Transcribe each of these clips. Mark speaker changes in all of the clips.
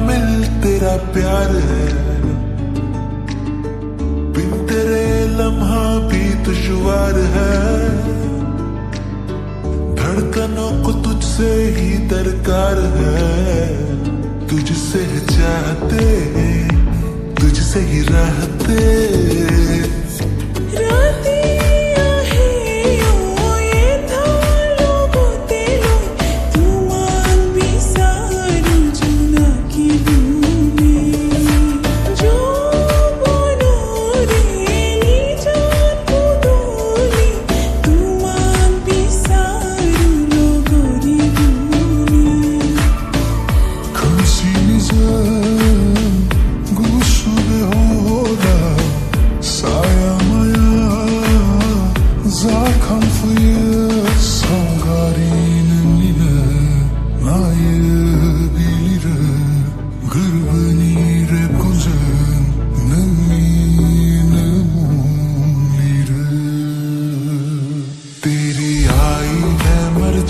Speaker 1: शामिल तेरा प्यार है, बिन तेरे लम्हा भी दुश्वार है। धड़कनों को तुझसे ही दरकार है, तुझसे चाहते तुझसे ही रहते।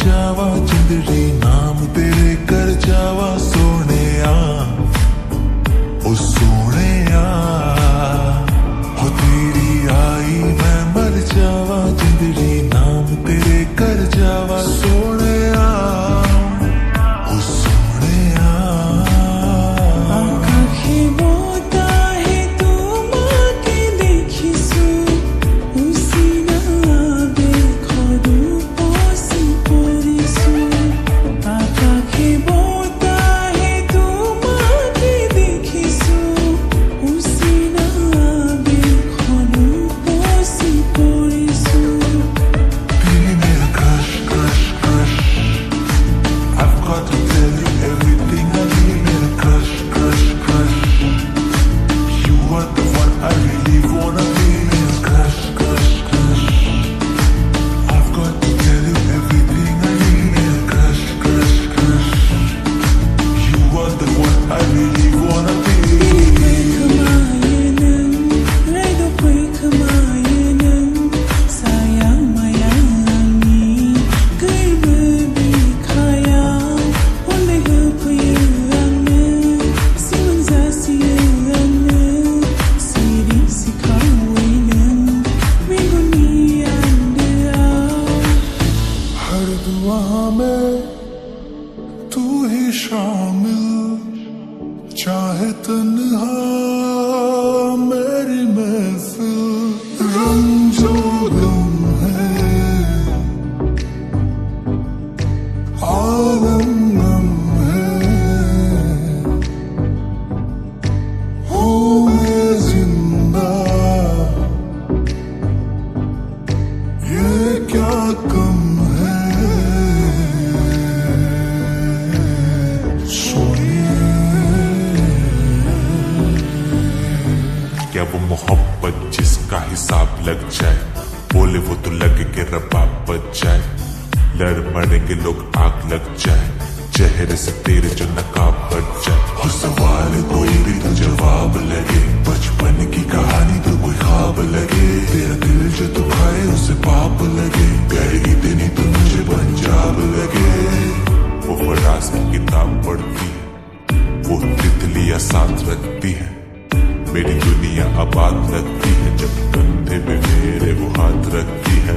Speaker 1: जावा जिंदड़ी नाम तेरे कर जावा सोने ओ सोने हो तेरी आई मैं मर जावा जिंदड़ी नाम तेरे कर जावा सोने ओ सोने तू ही शामिल चाहे तन्हा मेरी महफिल रंजो गम है आलम गम है हो मैं जिंदा ये क्या कम क्या वो मोहब्बत जिसका हिसाब लग जाए बोले वो तो लगे कि रबाब बच जाए लड़ मरेंगे लोग आग लग जाए चेहरे से तेरे जो नकाब बच जाए हो सवाल कोई भी तो जवाब लगे बचपन की कहानी तो कोई ख्वाब लगे तेरा दिल जो तू खाए उसे पाप लगे प्यार इतनी तो मुझे पंजाब लगे वो फराज की किताब पढ़ती है वो तितलियां साथ रखती है मेरी दुनिया आबाद लगती है जब कंधे पे मेरे वो हाथ रखती है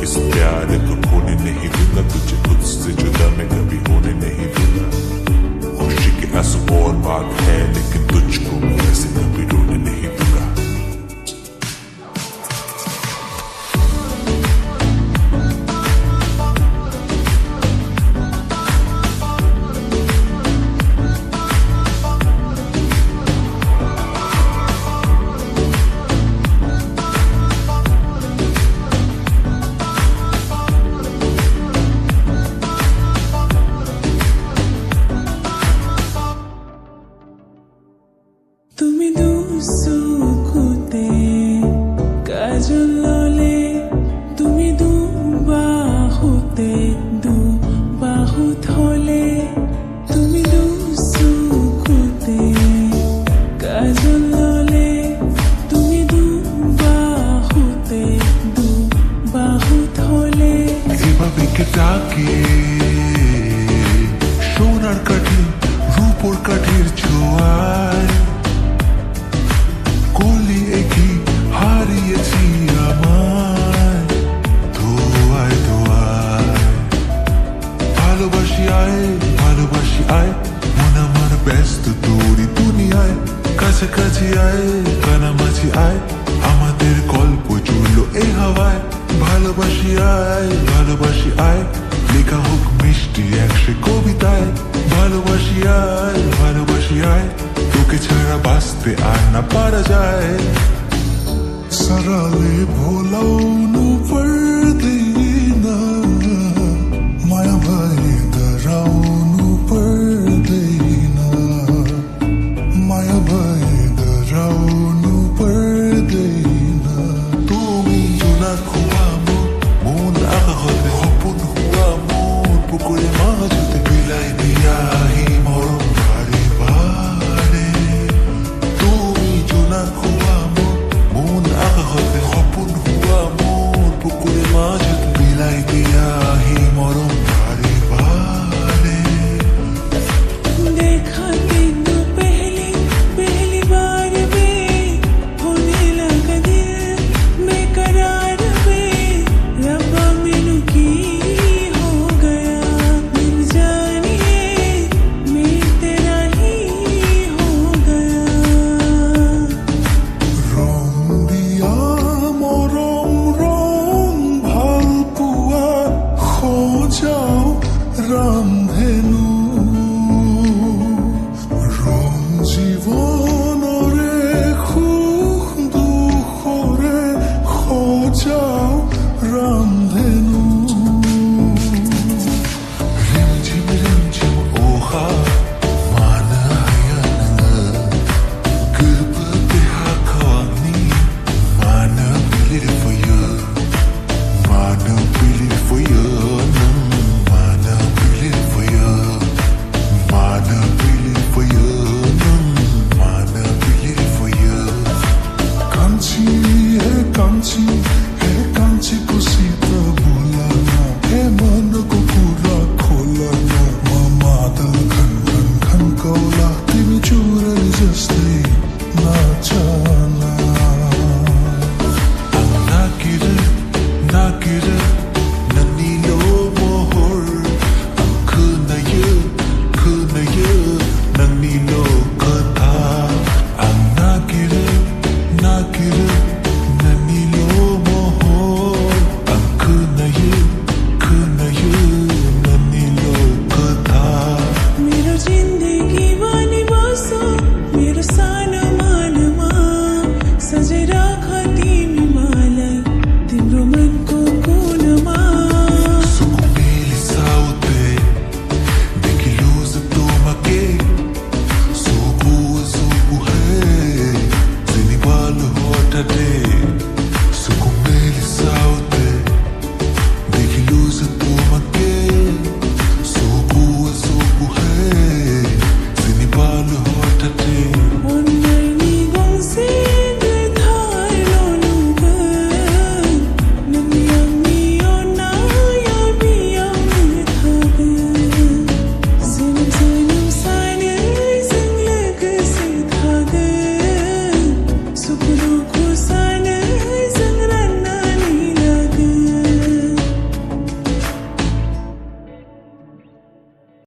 Speaker 1: इस प्यार को खोने नहीं दूंगा तुझे खुद से जुदा मैं कभी होने नहीं दूंगा खुशी के आंसू और बात है लेकिन तुझको मैं ऐसे कभी रोने नहीं दूंगा।
Speaker 2: তুমি দুসুকুতে কাজললে তুমি দুবাহুতে দুবাহু থলে তুমি দুসুকুতে কাজললে তুমি দুবাহুতে দুবাহু থলে
Speaker 1: এভাবে কেটাকে সোনার কাঠি রূপোর কাঠির কাছাকাছি আয় কানামাছি আয় আমাদের গল্প চুলো এই হাওয়ায় ভালোবাসি আয় লেখা হোক মিষ্টি একশে কবিতায় ভালোবাসি আয় তোকে ছাড়া বাঁচতে আর না পারা যায়
Speaker 2: सराले भोला ऊपर